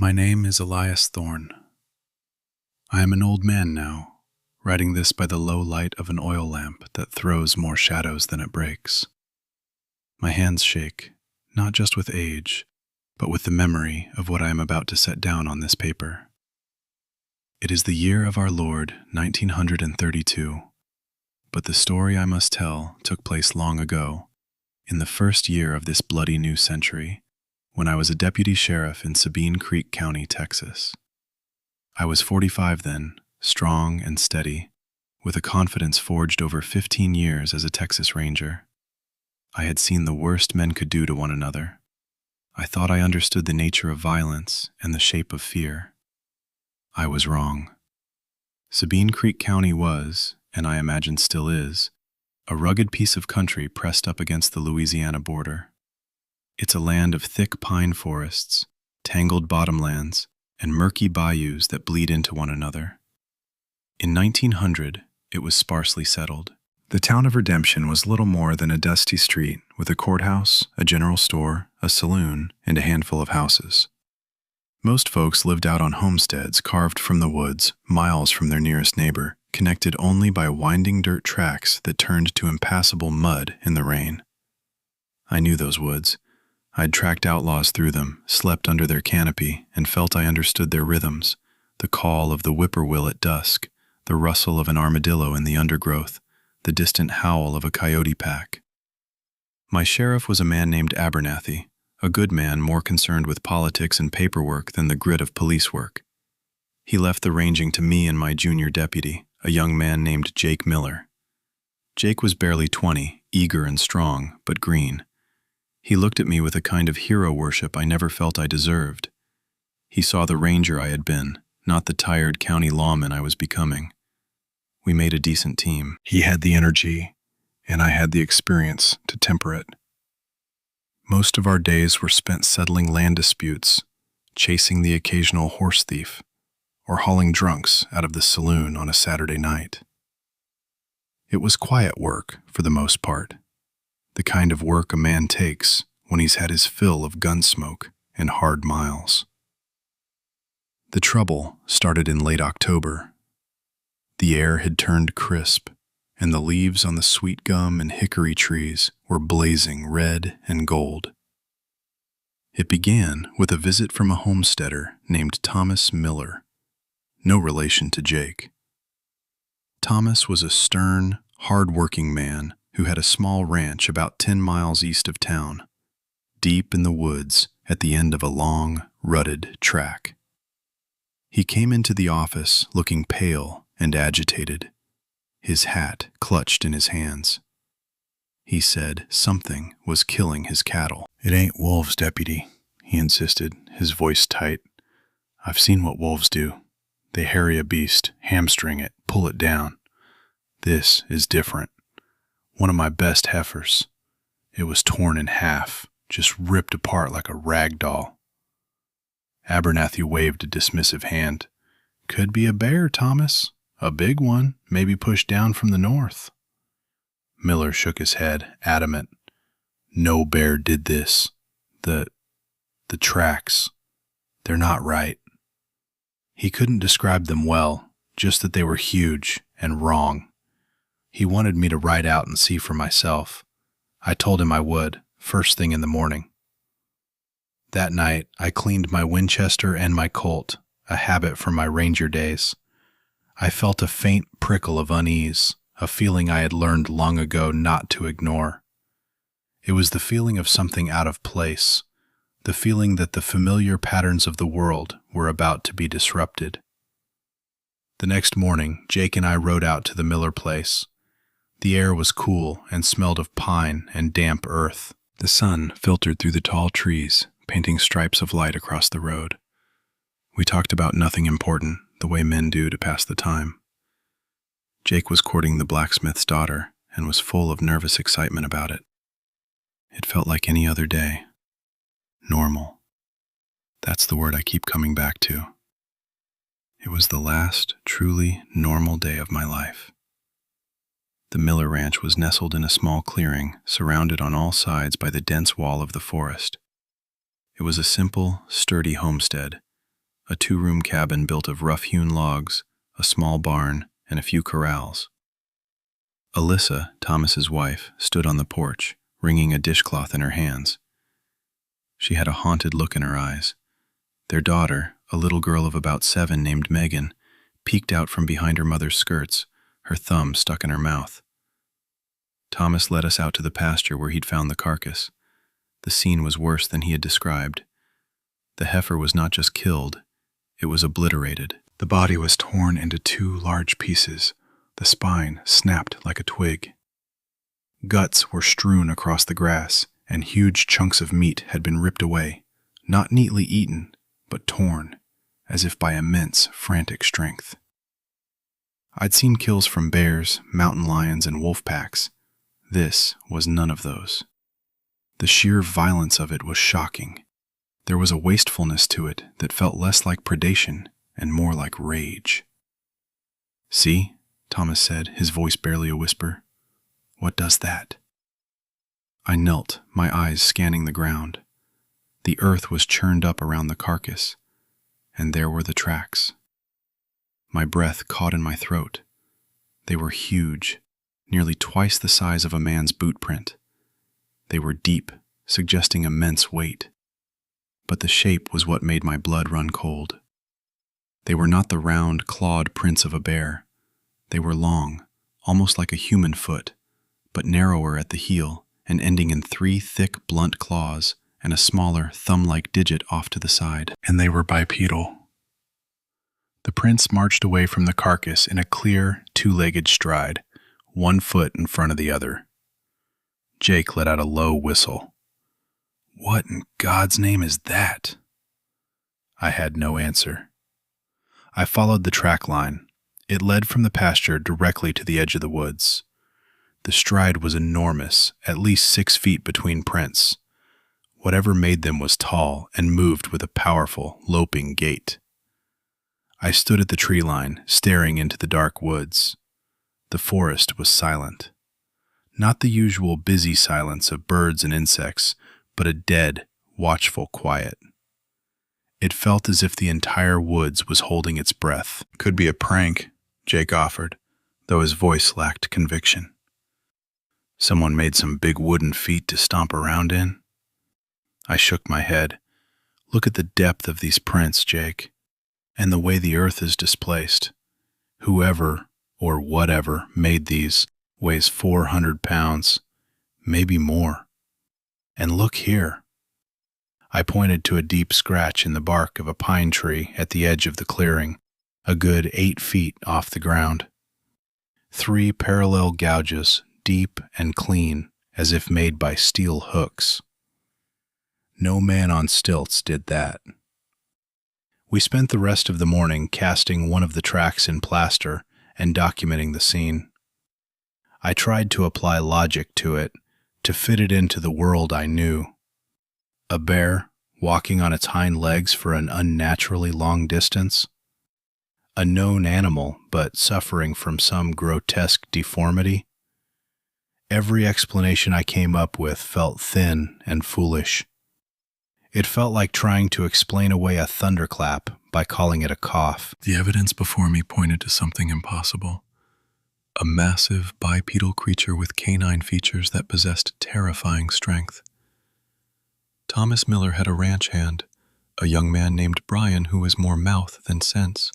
My name is Elias Thorne. I am an old man now, writing this by the low light of an oil lamp that throws more shadows than it breaks. My hands shake, not just with age, but with the memory of what I am about to set down on this paper. It is the year of our Lord, 1932, but the story I must tell took place long ago, in the first year of this bloody new century, when I was a deputy sheriff in Sabine Creek County, Texas. I was 45 then, strong and steady, with a confidence forged over 15 years as a Texas Ranger. I had seen the worst men could do to one another. I thought I understood the nature of violence and the shape of fear. I was wrong. Sabine Creek County was, and I imagine still is, a rugged piece of country pressed up against the Louisiana border. It's a land of thick pine forests, tangled bottomlands, and murky bayous that bleed into one another. In 1900, it was sparsely settled. The town of Redemption was little more than a dusty street with a courthouse, a general store, a saloon, and a handful of houses. Most folks lived out on homesteads carved from the woods, miles from their nearest neighbor, connected only by winding dirt tracks that turned to impassable mud in the rain. I knew those woods. I'd tracked outlaws through them, slept under their canopy, and felt I understood their rhythms, the call of the whippoorwill at dusk, the rustle of an armadillo in the undergrowth, the distant howl of a coyote pack. My sheriff was a man named Abernathy, a good man more concerned with politics and paperwork than the grit of police work. He left the ranging to me and my junior deputy, a young man named Jake Miller. Jake was barely 20, eager and strong, but green. He looked at me with a kind of hero worship I never felt I deserved. He saw the ranger I had been, not the tired county lawman I was becoming. We made a decent team. He had the energy, and I had the experience to temper it. Most of our days were spent settling land disputes, chasing the occasional horse thief, or hauling drunks out of the saloon on a Saturday night. It was quiet work for the most part, the kind of work a man takes when he's had his fill of gun smoke and hard miles. The trouble started in late October. The air had turned crisp, and the leaves on the sweet gum and hickory trees were blazing red and gold. It began with a visit from a homesteader named Thomas Miller, no relation to Jake. Thomas was a stern, hard-working man who had a small ranch about 10 miles east of town, deep in the woods at the end of a long, rutted track. He came into the office looking pale and agitated, his hat clutched in his hands. He said something was killing his cattle. "It ain't wolves, deputy," he insisted, his voice tight. "I've seen what wolves do. They harry a beast, hamstring it, pull it down. This is different. One of my best heifers. It was torn in half, just ripped apart like a rag doll." Abernathy waved a dismissive hand. "Could be a bear, Thomas. A big one, maybe pushed down from the north." Miller shook his head, adamant. "No bear did this. The tracks, they're not right." He couldn't describe them well, just that they were huge and wrong. He wanted me to ride out and see for myself. I told him I would, first thing in the morning. That night, I cleaned my Winchester and my Colt, a habit from my ranger days. I felt a faint prickle of unease, a feeling I had learned long ago not to ignore. It was the feeling of something out of place, the feeling that the familiar patterns of the world were about to be disrupted. The next morning, Jake and I rode out to the Miller place. The air was cool and smelled of pine and damp earth. The sun filtered through the tall trees, painting stripes of light across the road. We talked about nothing important, the way men do to pass the time. Jake was courting the blacksmith's daughter and was full of nervous excitement about it. It felt like any other day. Normal. That's the word I keep coming back to. It was the last truly normal day of my life. The Miller Ranch was nestled in a small clearing, surrounded on all sides by the dense wall of the forest. It was a simple, sturdy homestead, a 2-room cabin built of rough-hewn logs, a small barn, and a few corrals. Alyssa, Thomas's wife, stood on the porch, wringing a dishcloth in her hands. She had a haunted look in her eyes. Their daughter, a little girl of about 7 named Megan, peeked out from behind her mother's skirts, her thumb stuck in her mouth. Thomas led us out to the pasture where he'd found the carcass. The scene was worse than he had described. The heifer was not just killed, it was obliterated. The body was torn into 2 large pieces. The spine snapped like a twig. Guts were strewn across the grass, and huge chunks of meat had been ripped away, not neatly eaten, but torn, as if by immense, frantic strength. I'd seen kills from bears, mountain lions, and wolf packs. This was none of those. The sheer violence of it was shocking. There was a wastefulness to it that felt less like predation and more like rage. "See?" Thomas said, his voice barely a whisper. "What does that?" I knelt, my eyes scanning the ground. The earth was churned up around the carcass, and there were the tracks. My breath caught in my throat. They were huge, nearly twice the size of a man's boot print. They were deep, suggesting immense weight. But the shape was what made my blood run cold. They were not the round, clawed prints of a bear. They were long, almost like a human foot, but narrower at the heel and ending in 3 thick, blunt claws and a smaller, thumb-like digit off to the side. And they were bipedal. The prints marched away from the carcass in a clear, 2-legged stride, 1 foot in front of the other. Jake let out a low whistle. "What in God's name is that?" I had no answer. I followed the track line. It led from the pasture directly to the edge of the woods. The stride was enormous, at least 6 feet between prints. Whatever made them was tall and moved with a powerful, loping gait. I stood at the tree line, staring into the dark woods. The forest was silent. Not the usual busy silence of birds and insects, but a dead, watchful quiet. It felt as if the entire woods was holding its breath. "Could be a prank," Jake offered, though his voice lacked conviction. "Someone made some big wooden feet to stomp around in?" I shook my head. "Look at the depth of these prints, Jake, and the way the earth is displaced. Whoever, or whatever, made these weighs 400 pounds, maybe more. And look here." I pointed to a deep scratch in the bark of a pine tree at the edge of the clearing, a good 8 feet off the ground. 3 parallel gouges, deep and clean, as if made by steel hooks. No man on stilts did that. We spent the rest of the morning casting one of the tracks in plaster and documenting the scene. I tried to apply logic to it, to fit it into the world I knew. A bear walking on its hind legs for an unnaturally long distance? A known animal, but suffering from some grotesque deformity? Every explanation I came up with felt thin and foolish. It felt like trying to explain away a thunderclap by calling it a cough. The evidence before me pointed to something impossible. A massive bipedal creature with canine features that possessed terrifying strength. Thomas Miller had a ranch hand, a young man named Brian who was more mouth than sense.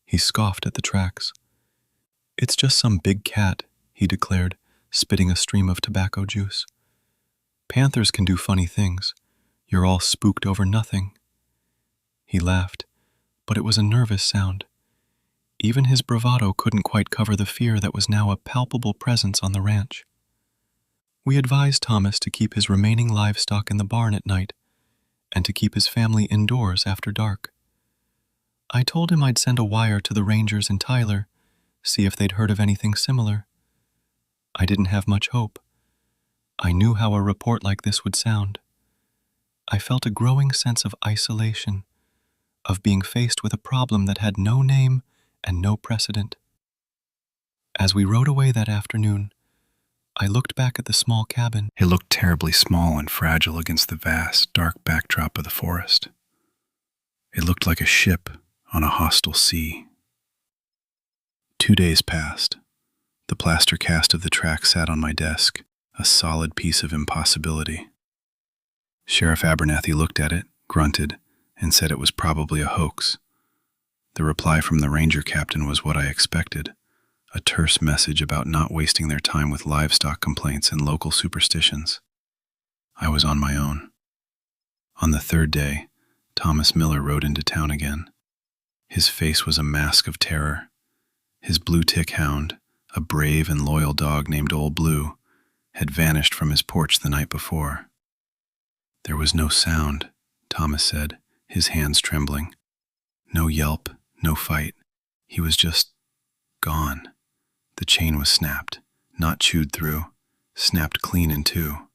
He scoffed at the tracks. "It's just some big cat," he declared, spitting a stream of tobacco juice. "Panthers can do funny things. You're all spooked over nothing." He laughed, but it was a nervous sound. Even his bravado couldn't quite cover the fear that was now a palpable presence on the ranch. We advised Thomas to keep his remaining livestock in the barn at night, and to keep his family indoors after dark. I told him I'd send a wire to the rangers in Tyler, see if they'd heard of anything similar. I didn't have much hope. I knew how a report like this would sound. I felt a growing sense of isolation, of being faced with a problem that had no name and no precedent. As we rode away that afternoon, I looked back at the small cabin. It looked terribly small and fragile against the vast, dark backdrop of the forest. It looked like a ship on a hostile sea. 2 days passed. The plaster cast of the track sat on my desk, a solid piece of impossibility. Sheriff Abernathy looked at it, grunted, and said it was probably a hoax. The reply from the ranger captain was what I expected, a terse message about not wasting their time with livestock complaints and local superstitions. I was on my own. On the 3rd day, Thomas Miller rode into town again. His face was a mask of terror. His blue tick hound, a brave and loyal dog named Old Blue, had vanished from his porch the night before. There was no sound, Thomas said, his hands trembling. No yelp, no fight. He was just gone. The chain was snapped, not chewed through, snapped clean in two.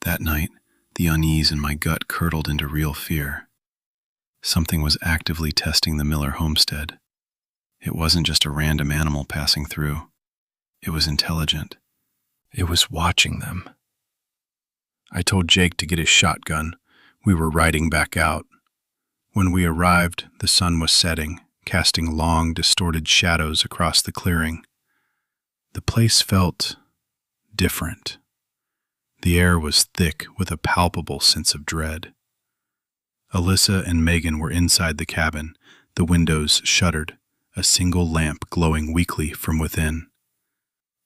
That night, the unease in my gut curdled into real fear. Something was actively testing the Miller homestead. It wasn't just a random animal passing through. It was intelligent. It was watching them. I told Jake to get his shotgun. We were riding back out. When we arrived, the sun was setting, casting long, distorted shadows across the clearing. The place felt different. The air was thick with a palpable sense of dread. Alyssa and Megan were inside the cabin, the windows shuttered, a single lamp glowing weakly from within.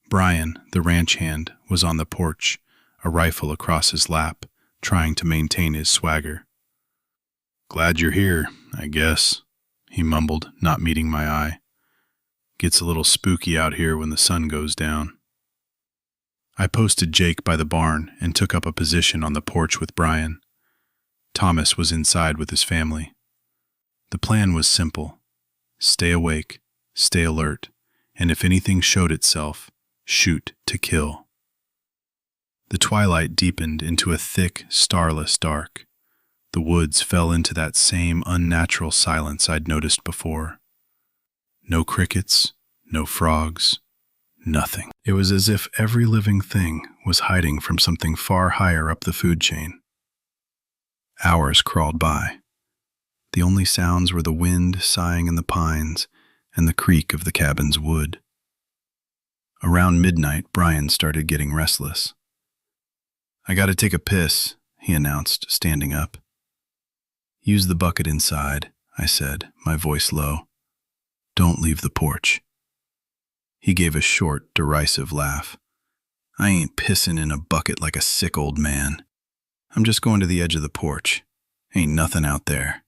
Brian, the ranch hand, was on the porch, a rifle across his lap, trying to maintain his swagger. "Glad you're here, I guess," he mumbled, not meeting my eye. "Gets a little spooky out here when the sun goes down." I posted Jake by the barn and took up a position on the porch with Brian. Thomas was inside with his family. The plan was simple. Stay awake, stay alert, and if anything showed itself, shoot to kill. The twilight deepened into a thick, starless dark. The woods fell into that same unnatural silence I'd noticed before. No crickets, no frogs, nothing. It was as if every living thing was hiding from something far higher up the food chain. Hours crawled by. The only sounds were the wind sighing in the pines and the creak of the cabin's wood. Around midnight, Brian started getting restless. "I gotta take a piss," he announced, standing up. "Use the bucket inside," I said, my voice low. "Don't leave the porch." He gave a short, derisive laugh. "I ain't pissing in a bucket like a sick old man. I'm just going to the edge of the porch. Ain't nothing out there."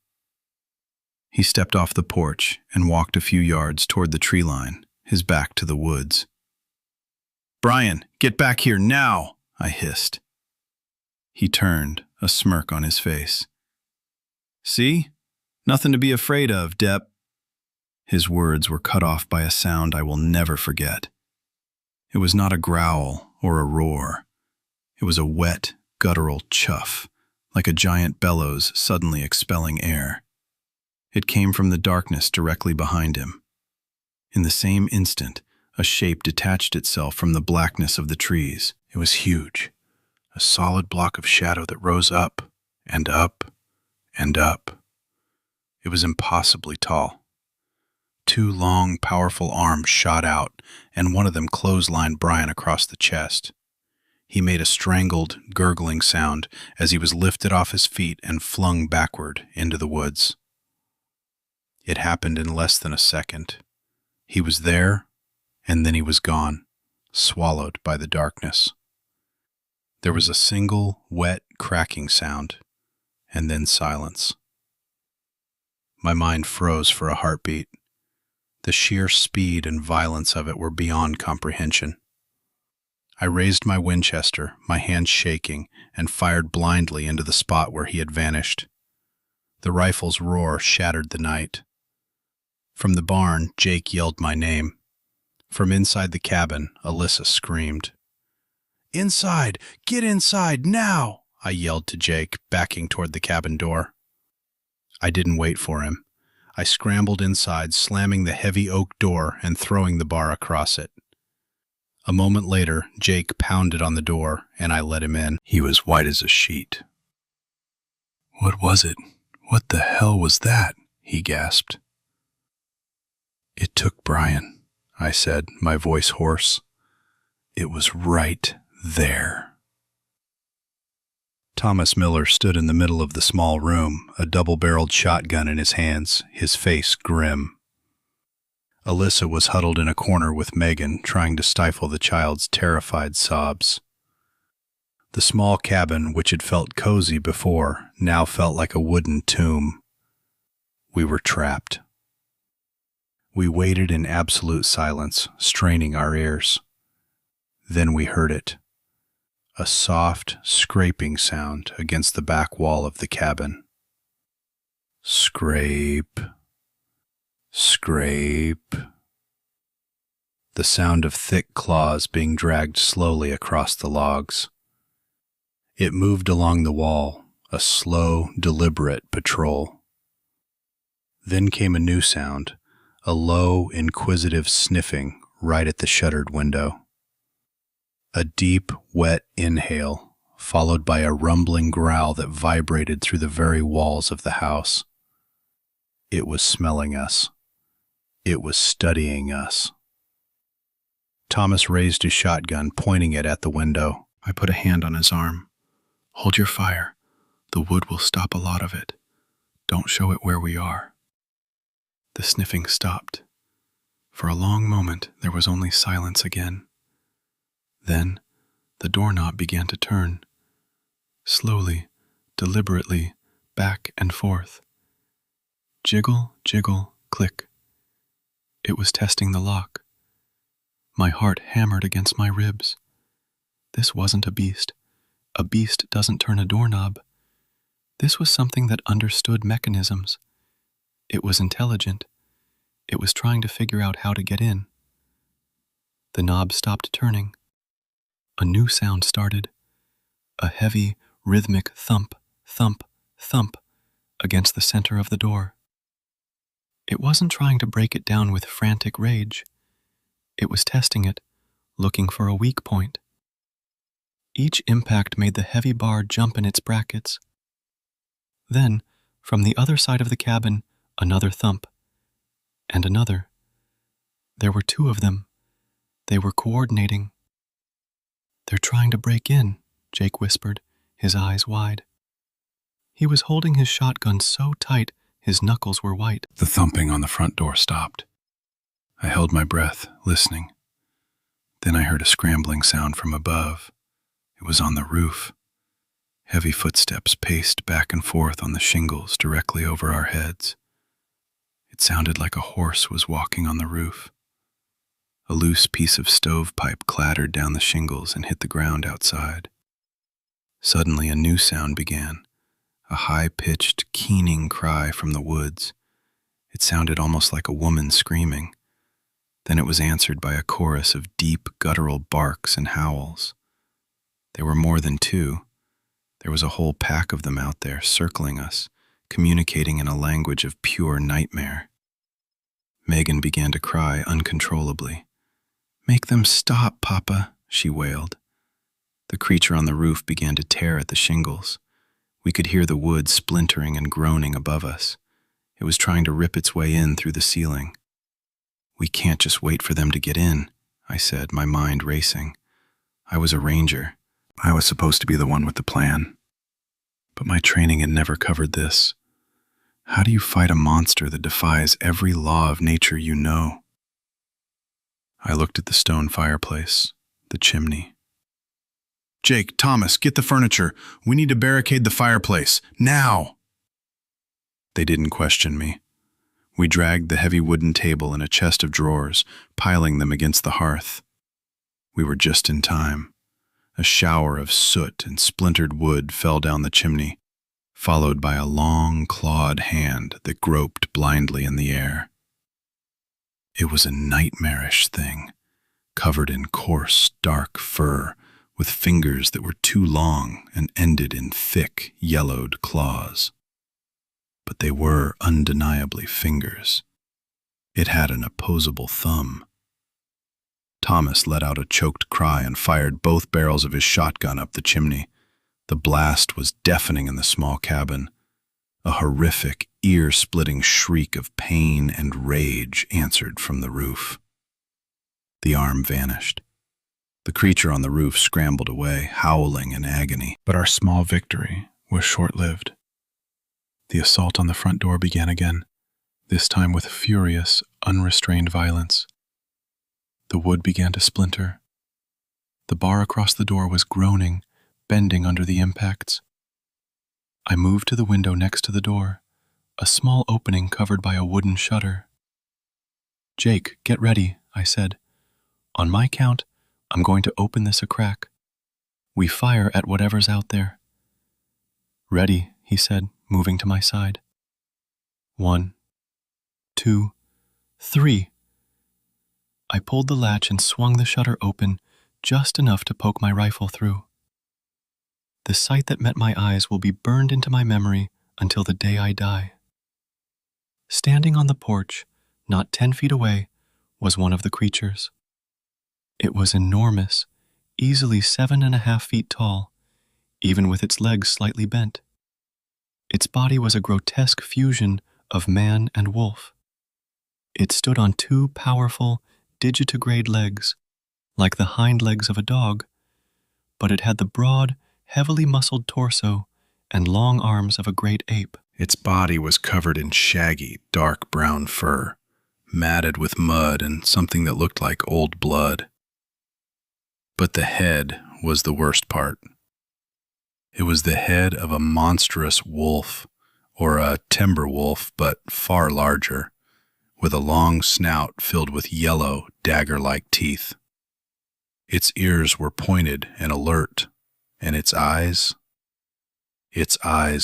He stepped off the porch and walked a few yards toward the tree line, his back to the woods. "Brian, get back here now!" I hissed. He turned, a smirk on his face. "See? Nothing to be afraid of, Depp." His words were cut off by a sound I will never forget. It was not a growl or a roar. It was a wet, guttural chuff, like a giant bellows suddenly expelling air. It came from the darkness directly behind him. In the same instant, a shape detached itself from the blackness of the trees. It was huge, a solid block of shadow that rose up and up and up. It was impossibly tall. 2 long, powerful arms shot out, and one of them clotheslined Brian across the chest. He made a strangled, gurgling sound as he was lifted off his feet and flung backward into the woods. It happened in less than a second. He was there, and then he was gone, swallowed by the darkness. There was a single, wet, cracking sound, and then silence. My mind froze for a heartbeat. The sheer speed and violence of it were beyond comprehension. I raised my Winchester, my hands shaking, and fired blindly into the spot where he had vanished. The rifle's roar shattered the night. From the barn, Jake yelled my name. From inside the cabin, Alyssa screamed. "Inside! Get inside, now!" I yelled to Jake, backing toward the cabin door. I didn't wait for him. I scrambled inside, slamming the heavy oak door and throwing the bar across it. A moment later, Jake pounded on the door, and I let him in. He was white as a sheet. "What was it? "What the hell was that?" he gasped. "It took Brian," I said, my voice hoarse. "It was right there." Thomas Miller stood in the middle of the small room, a double-barreled shotgun in his hands, his face grim. Alyssa was huddled in a corner with Megan, trying to stifle the child's terrified sobs. The small cabin, which had felt cozy before, now felt like a wooden tomb. We were trapped. We waited in absolute silence, straining our ears. Then we heard it. A soft, scraping sound against the back wall of the cabin. Scrape. Scrape. The sound of thick claws being dragged slowly across the logs. It moved along the wall, a slow, deliberate patrol. Then came a new sound, a low, inquisitive sniffing right at the shuttered window. A deep, wet inhale, followed by a rumbling growl that vibrated through the very walls of the house. It was smelling us. It was studying us. Thomas raised his shotgun, pointing it at the window. I put a hand on his arm. "Hold your fire. The wood will stop a lot of it. Don't show it where we are." The sniffing stopped. For a long moment, there was only silence again. Then, the doorknob began to turn. Slowly, deliberately, back and forth. Jiggle, jiggle, click. It was testing the lock. My heart hammered against my ribs. This wasn't a beast. A beast doesn't turn a doorknob. This was something that understood mechanisms. It was intelligent. It was trying to figure out how to get in. The knob stopped turning. A new sound started. A heavy, rhythmic thump, thump, thump against the center of the door. It wasn't trying to break it down with frantic rage. It was testing it, looking for a weak point. Each impact made the heavy bar jump in its brackets. Then, from the other side of the cabin, another thump. And another. There were two of them. They were coordinating. "They're trying to break in," Jake whispered, his eyes wide. He was holding his shotgun so tight his knuckles were white. The thumping on the front door stopped. I held my breath, listening. Then I heard a scrambling sound from above. It was on the roof. Heavy footsteps paced back and forth on the shingles directly over our heads. It sounded like a horse was walking on the roof. A loose piece of stovepipe clattered down the shingles and hit the ground outside. Suddenly a new sound began, a high-pitched, keening cry from the woods. It sounded almost like a woman screaming. Then it was answered by a chorus of deep, guttural barks and howls. There were more than two. There was a whole pack of them out there, circling us, communicating in a language of pure nightmare. Megan began to cry uncontrollably. "Make them stop, Papa," she wailed. The creature on the roof began to tear at the shingles. We could hear the wood splintering and groaning above us. It was trying to rip its way in through the ceiling. "We can't just wait for them to get in," I said, my mind racing. I was a ranger. I was supposed to be the one with the plan. But my training had never covered this. How do you fight a monster that defies every law of nature you know? I looked at the stone fireplace, the chimney. "Jake, Thomas, get the furniture. We need to barricade the fireplace. Now!" They didn't question me. We dragged the heavy wooden table and a chest of drawers, piling them against the hearth. We were just in time. A shower of soot and splintered wood fell down the chimney, followed by a long, clawed hand that groped blindly in the air. It was a nightmarish thing, covered in coarse, dark fur, with fingers that were too long and ended in thick, yellowed claws. But they were undeniably fingers. It had an opposable thumb. Thomas let out a choked cry and fired both barrels of his shotgun up the chimney. The blast was deafening in the small cabin. A horrific, ear-splitting shriek of pain and rage answered from the roof. The arm vanished. The creature on the roof scrambled away, howling in agony. But our small victory was short-lived. The assault on the front door began again, this time with furious, unrestrained violence. The wood began to splinter. The bar across the door was groaning, bending under the impacts. I moved to the window next to the door, a small opening covered by a wooden shutter. "Jake, get ready," I said. "On my count, I'm going to open this a crack. We fire at whatever's out there." "Ready," he said, moving to my side. 1, 2, 3. I pulled the latch and swung the shutter open just enough to poke my rifle through. The sight that met my eyes will be burned into my memory until the day I die. Standing on the porch, not 10 feet away, was one of the creatures. It was enormous, easily 7.5 feet tall, even with its legs slightly bent. Its body was a grotesque fusion of man and wolf. It stood on 2 powerful, digitigrade legs, like the hind legs of a dog, but it had the broad, heavily muscled torso and long arms of a great ape. Its body was covered in shaggy, dark brown fur, matted with mud and something that looked like old blood. But the head was the worst part. It was the head of a monstrous wolf, or a timber wolf, but far larger, with a long snout filled with yellow, dagger-like teeth. Its ears were pointed and alert, and its eyes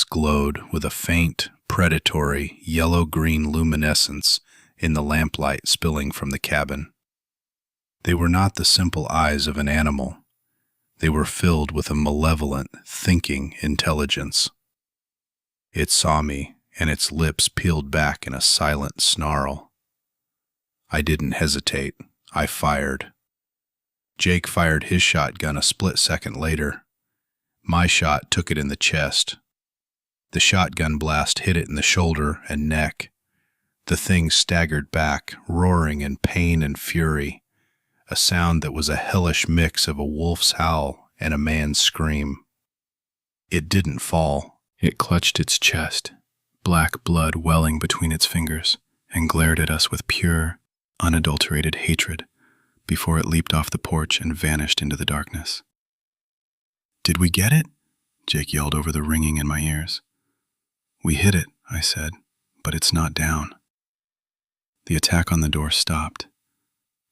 glowed with a faint, predatory, yellow-green luminescence in the lamplight spilling from the cabin. They were not the simple eyes of an animal. They were filled with a malevolent, thinking intelligence. It saw me, and its lips peeled back in a silent snarl. I didn't hesitate. I fired. Jake fired his shotgun a split second later. My shot took it in the chest. The shotgun blast hit it in the shoulder and neck. The thing staggered back, roaring in pain and fury, a sound that was a hellish mix of a wolf's howl and a man's scream. It didn't fall. It clutched its chest, black blood welling between its fingers, and glared at us with pure, unadulterated hatred before it leaped off the porch and vanished into the darkness. "Did we get it?" Jake yelled over the ringing in my ears. "We hit it," I said, "but it's not down." The attack on the door stopped.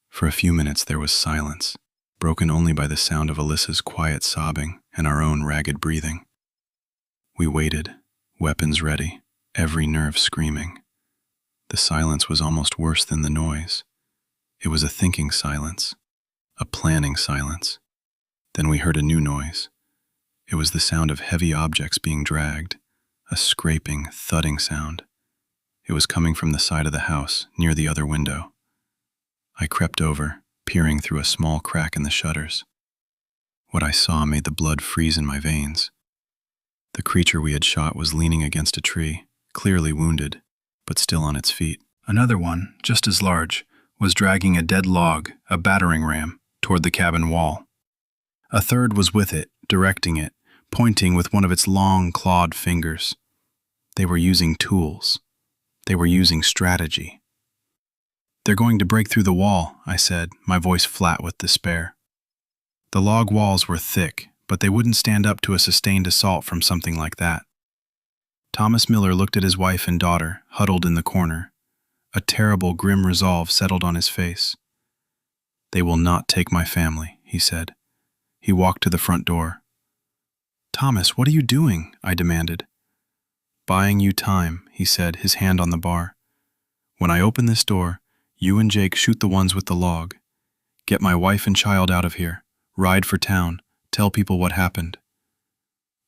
For a few minutes there was silence, broken only by the sound of Alyssa's quiet sobbing and our own ragged breathing. We waited, weapons ready, every nerve screaming. The silence was almost worse than the noise. It was a thinking silence, a planning silence. Then we heard a new noise. It was the sound of heavy objects being dragged, a scraping, thudding sound. It was coming from the side of the house, near the other window. I crept over, peering through a small crack in the shutters. What I saw made the blood freeze in my veins. The creature we had shot was leaning against a tree, clearly wounded, but still on its feet. Another one, just as large, was dragging a dead log, a battering ram, toward the cabin wall. A third was with it, directing it, pointing with one of its long, clawed fingers. They were using tools. They were using strategy. "They're going to break through the wall," I said, my voice flat with despair. The log walls were thick, but they wouldn't stand up to a sustained assault from something like that. Thomas Miller looked at his wife and daughter, huddled in the corner. A terrible, grim resolve settled on his face. "They will not take my family," he said. He walked to the front door. "Thomas, what are you doing?" I demanded. "Buying you time," he said, his hand on the bar. "When I open this door, you and Jake shoot the ones with the log. Get my wife and child out of here. Ride for town. Tell people what happened."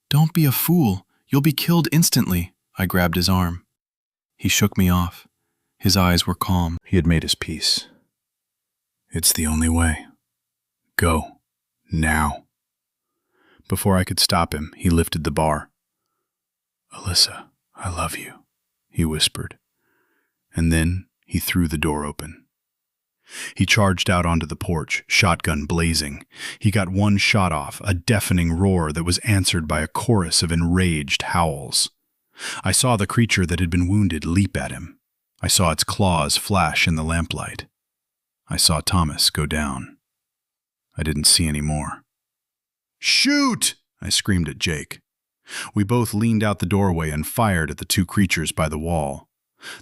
"Don't be a fool. You'll be killed instantly." I grabbed his arm. He shook me off. His eyes were calm. He had made his peace. "It's the only way. Go. Now." Before I could stop him, he lifted the bar. "Alyssa," "I love you," he whispered, and then he threw the door open. He charged out onto the porch, shotgun blazing. He got one shot off, a deafening roar that was answered by a chorus of enraged howls. I saw the creature that had been wounded leap at him. I saw its claws flash in the lamplight. I saw Thomas go down. I didn't see any more. "Shoot!" I screamed at Jake. We both leaned out the doorway and fired at the two creatures by the wall.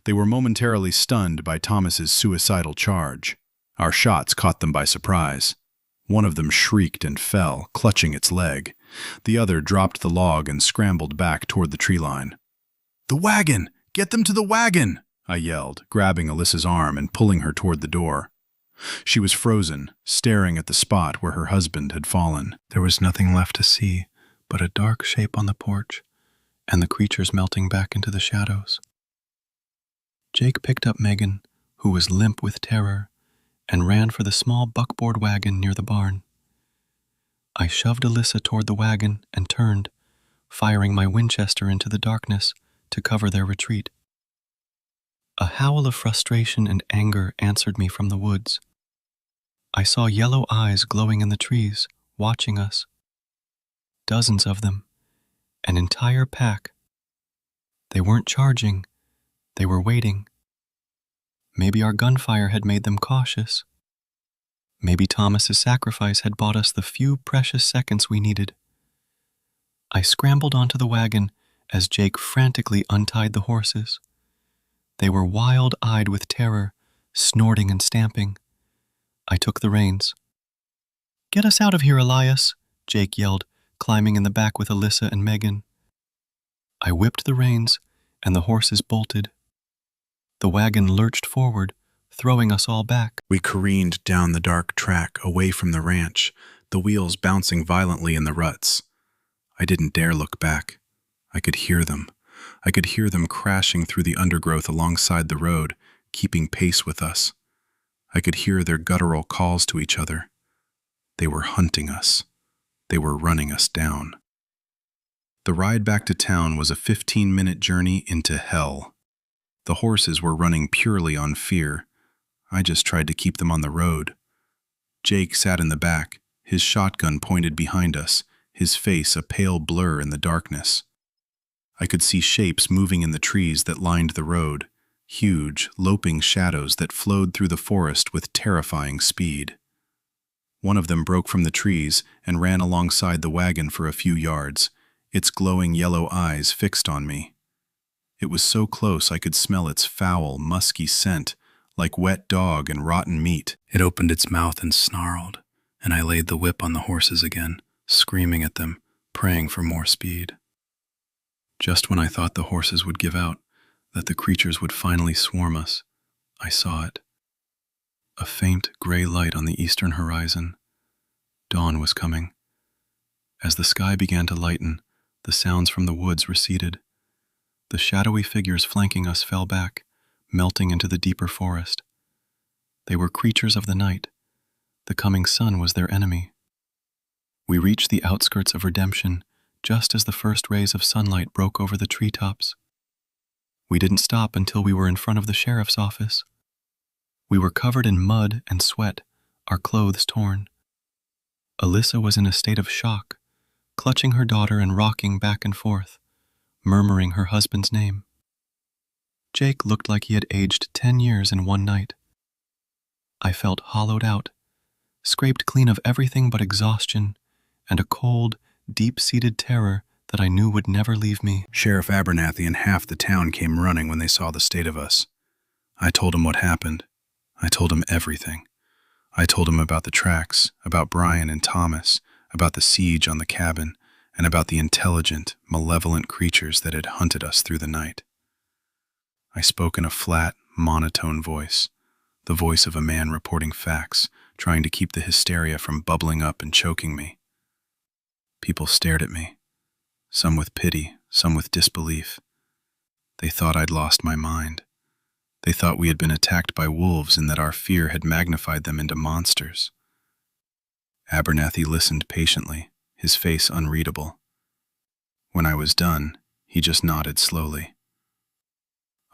They were momentarily stunned by Thomas's suicidal charge. Our shots caught them by surprise. One of them shrieked and fell, clutching its leg. The other dropped the log and scrambled back toward the tree line. "The wagon! Get them to the wagon!" I yelled, grabbing Alyssa's arm and pulling her toward the door. She was frozen, staring at the spot where her husband had fallen. There was nothing left to see but a dark shape on the porch and the creatures melting back into the shadows. Jake picked up Megan, who was limp with terror, and ran for the small buckboard wagon near the barn. I shoved Alyssa toward the wagon and turned, firing my Winchester into the darkness to cover their retreat. A howl of frustration and anger answered me from the woods. I saw yellow eyes glowing in the trees, watching us. Dozens of them, an entire pack. They weren't charging, they were waiting. Maybe our gunfire had made them cautious. Maybe Thomas's sacrifice had bought us the few precious seconds we needed. I scrambled onto the wagon as Jake frantically untied the horses. They were wild-eyed with terror, snorting and stamping. I took the reins. "Get us out of here, Elias," Jake yelled, climbing in the back with Alyssa and Megan. I whipped the reins, and the horses bolted. The wagon lurched forward, throwing us all back. We careened down the dark track away from the ranch, the wheels bouncing violently in the ruts. I didn't dare look back. I could hear them. I could hear them crashing through the undergrowth alongside the road, keeping pace with us. I could hear their guttural calls to each other. They were hunting us. They were running us down. The ride back to town was a 15-minute journey into hell. The horses were running purely on fear. I just tried to keep them on the road. Jake sat in the back, his shotgun pointed behind us, his face a pale blur in the darkness. I could see shapes moving in the trees that lined the road, huge, loping shadows that flowed through the forest with terrifying speed. One of them broke from the trees and ran alongside the wagon for a few yards, its glowing yellow eyes fixed on me. It was so close I could smell its foul, musky scent, like wet dog and rotten meat. It opened its mouth and snarled, and I laid the whip on the horses again, screaming at them, praying for more speed. Just when I thought the horses would give out, that the creatures would finally swarm us, I saw it. A faint gray light on the eastern horizon. Dawn was coming. As the sky began to lighten, the sounds from the woods receded. The shadowy figures flanking us fell back, melting into the deeper forest. They were creatures of the night. The coming sun was their enemy. We reached the outskirts of Redemption just as the first rays of sunlight broke over the treetops. We didn't stop until we were in front of the sheriff's office. We were covered in mud and sweat, our clothes torn. Alyssa was in a state of shock, clutching her daughter and rocking back and forth, murmuring her husband's name. Jake looked like he had aged 10 years in one night. I felt hollowed out, scraped clean of everything but exhaustion and a cold, deep-seated terror that I knew would never leave me. Sheriff Abernathy and half the town came running when they saw the state of us. I told him what happened. I told him everything. I told him about the tracks, about Brian and Thomas, about the siege on the cabin, and about the intelligent, malevolent creatures that had hunted us through the night. I spoke in a flat, monotone voice, the voice of a man reporting facts, trying to keep the hysteria from bubbling up and choking me. People stared at me, some with pity, some with disbelief. They thought I'd lost my mind. They thought we had been attacked by wolves and that our fear had magnified them into monsters. Abernathy listened patiently, his face unreadable. When I was done, he just nodded slowly.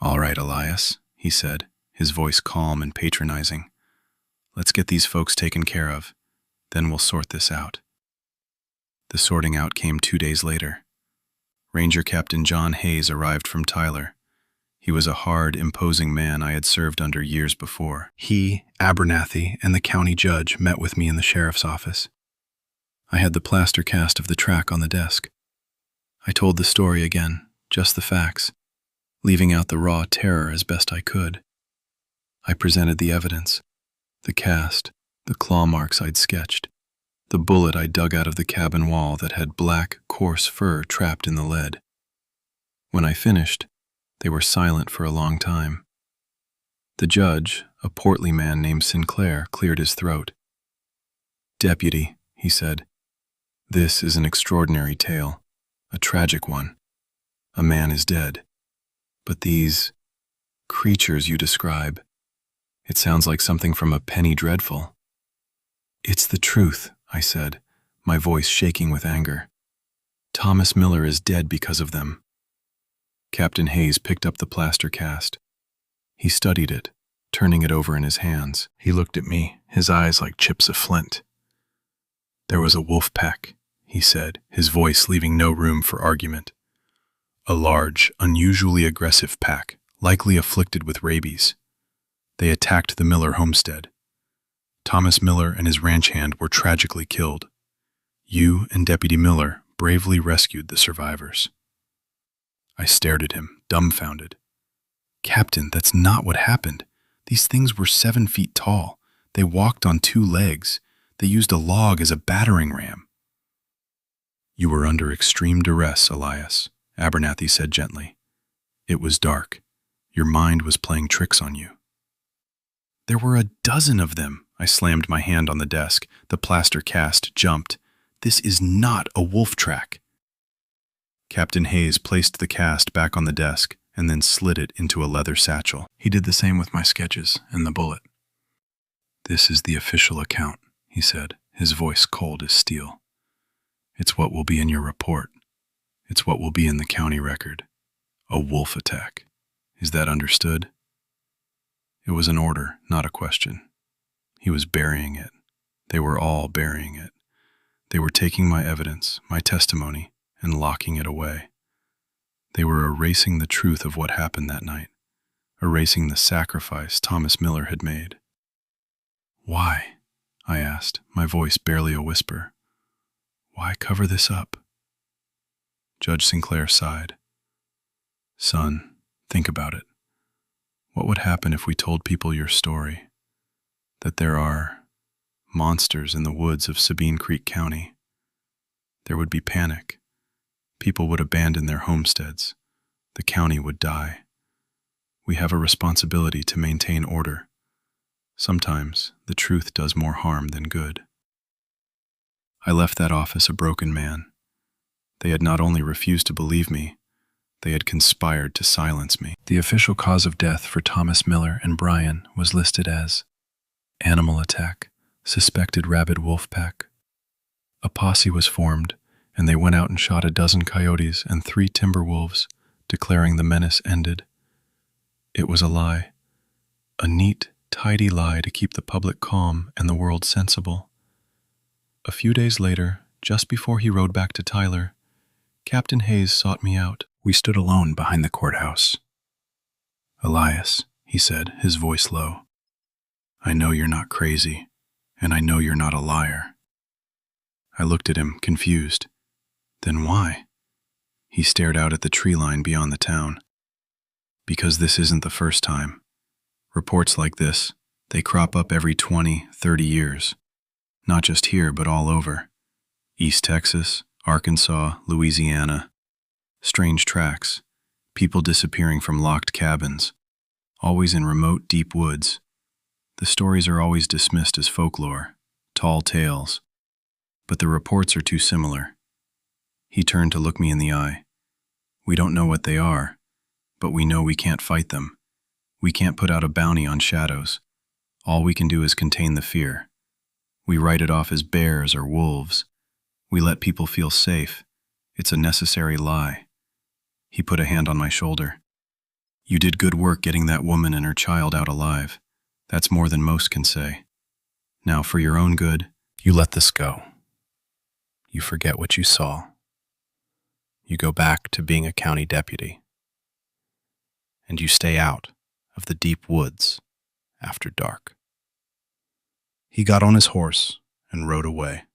"All right, Elias," he said, his voice calm and patronizing. "Let's get these folks taken care of. Then we'll sort this out." The sorting out came 2 days later. Ranger Captain John Hayes arrived from Tyler. He was a hard, imposing man I had served under years before. He, Abernathy, and the county judge met with me in the sheriff's office. I had the plaster cast of the track on the desk. I told the story again, just the facts, leaving out the raw terror as best I could. I presented the evidence, the cast, the claw marks I'd sketched, the bullet I dug out of the cabin wall that had black, coarse fur trapped in the lead. When I finished, they were silent for a long time. The judge, a portly man named Sinclair, cleared his throat. "Deputy," he said, "this is an extraordinary tale, a tragic one. A man is dead. But these creatures you describe, it sounds like something from a penny dreadful." "It's the truth," I said, my voice shaking with anger. "Thomas Miller is dead because of them." Captain Hayes picked up the plaster cast. He studied it, turning it over in his hands. He looked at me, his eyes like chips of flint. "There was a wolf pack," he said, his voice leaving no room for argument. "A large, unusually aggressive pack, likely afflicted with rabies. They attacked the Miller homestead. Thomas Miller and his ranch hand were tragically killed. You and Deputy Miller bravely rescued the survivors." I stared at him, dumbfounded. "Captain, that's not what happened. These things were 7 feet tall. They walked on 2 legs. They used a log as a battering ram." "You were under extreme duress, Elias," Abernathy said gently. "It was dark. Your mind was playing tricks on you." "There were a dozen of them." I slammed my hand on the desk. The plaster cast jumped. "This is not a wolf track." Captain Hayes placed the cast back on the desk and then slid it into a leather satchel. He did the same with my sketches and the bullet. "This is the official account," he said, his voice cold as steel. "It's what will be in your report. It's what will be in the county record. A wolf attack. Is that understood?" It was an order, not a question. He was burying it. They were all burying it. They were taking my evidence, my testimony, and locking it away. They were erasing the truth of what happened that night, erasing the sacrifice Thomas Miller had made. "Why?" I asked, my voice barely a whisper. "Why cover this up?" Judge Sinclair sighed. "Son, think about it. What would happen if we told people your story? That there are monsters in the woods of Sabine Creek County. There would be panic. People would abandon their homesteads. The county would die. We have a responsibility to maintain order. Sometimes the truth does more harm than good." I left that office a broken man. They had not only refused to believe me, they had conspired to silence me. The official cause of death for Thomas Miller and Brian was listed as animal attack, suspected rabid wolf pack. A posse was formed, and they went out and shot a dozen coyotes and 3 timber wolves, declaring the menace ended. It was a lie. A neat, tidy lie to keep the public calm and the world sensible. A few days later, just before he rode back to Tyler, Captain Hayes sought me out. We stood alone behind the courthouse. "Elias," he said, his voice low, "I know you're not crazy, and I know you're not a liar." I looked at him, confused. "Then why?" He stared out at the tree line beyond the town. "Because this isn't the first time. Reports like this, they crop up every 20, 30 years. Not just here, but all over. East Texas, Arkansas, Louisiana. Strange tracks, people disappearing from locked cabins, always in remote, deep woods. The stories are always dismissed as folklore, tall tales, but the reports are too similar." He turned to look me in the eye. "We don't know what they are, but we know we can't fight them. We can't put out a bounty on shadows. All we can do is contain the fear. We write it off as bears or wolves. We let people feel safe. It's a necessary lie." He put a hand on my shoulder. You did good work getting that woman and her child out alive. That's more than most can say. Now, for your own good, you let this go. You forget what you saw. You go back to being a county deputy. And you stay out of the deep woods after dark." He got on his horse and rode away,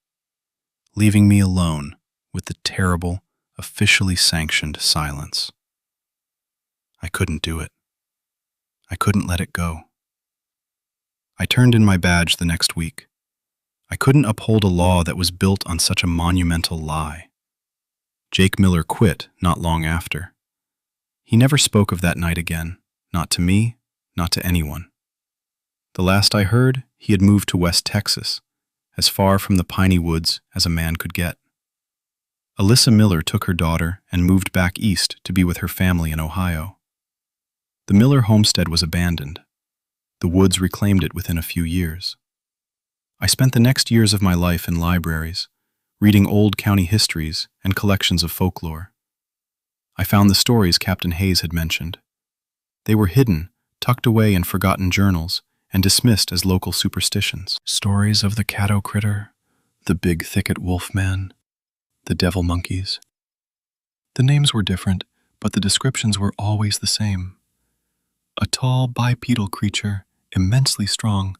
leaving me alone with the terrible, officially sanctioned silence. I couldn't do it. I couldn't let it go. I turned in my badge the next week. I couldn't uphold a law that was built on such a monumental lie. Jake Miller quit not long after. He never spoke of that night again, not to me, not to anyone. The last I heard, he had moved to West Texas, as far from the piney woods as a man could get. Alyssa Miller took her daughter and moved back east to be with her family in Ohio. The Miller homestead was abandoned. The woods reclaimed it within a few years. I spent the next years of my life in libraries, reading old county histories and collections of folklore. I found the stories Captain Hayes had mentioned. They were hidden, tucked away in forgotten journals, and dismissed as local superstitions. Stories of the Caddo Critter, the Big Thicket Wolfman, the Devil Monkeys. The names were different, but the descriptions were always the same. A tall bipedal creature, immensely strong,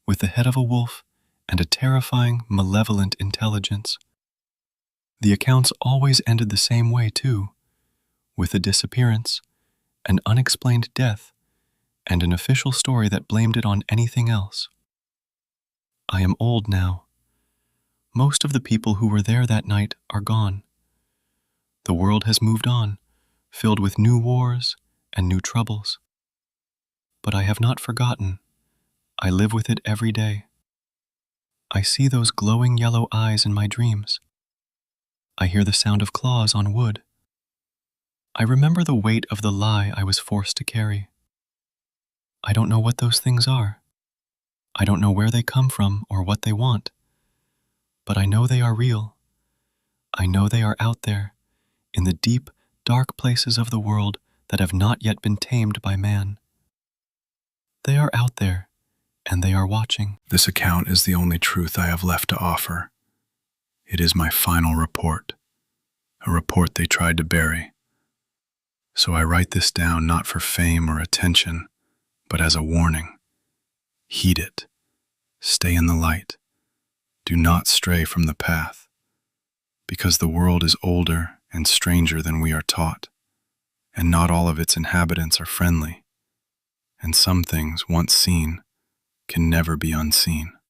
with the head of a wolf and a terrifying, malevolent intelligence. The accounts always ended the same way, too, with a disappearance, an unexplained death, and an official story that blamed it on anything else. I am old now. Most of the people who were there that night are gone. The world has moved on, filled with new wars and new troubles. But I have not forgotten. I live with it every day. I see those glowing yellow eyes in my dreams. I hear the sound of claws on wood. I remember the weight of the lie I was forced to carry. I don't know what those things are. I don't know where they come from or what they want. But I know they are real. I know they are out there, in the deep, dark places of the world that have not yet been tamed by man. They are out there, and they are watching. This account is the only truth I have left to offer. It is my final report, a report they tried to bury. So I write this down not for fame or attention, but as a warning. Heed it. Stay in the light. Do not stray from the path, because the world is older and stranger than we are taught, and not all of its inhabitants are friendly, and some things once seen can never be unseen.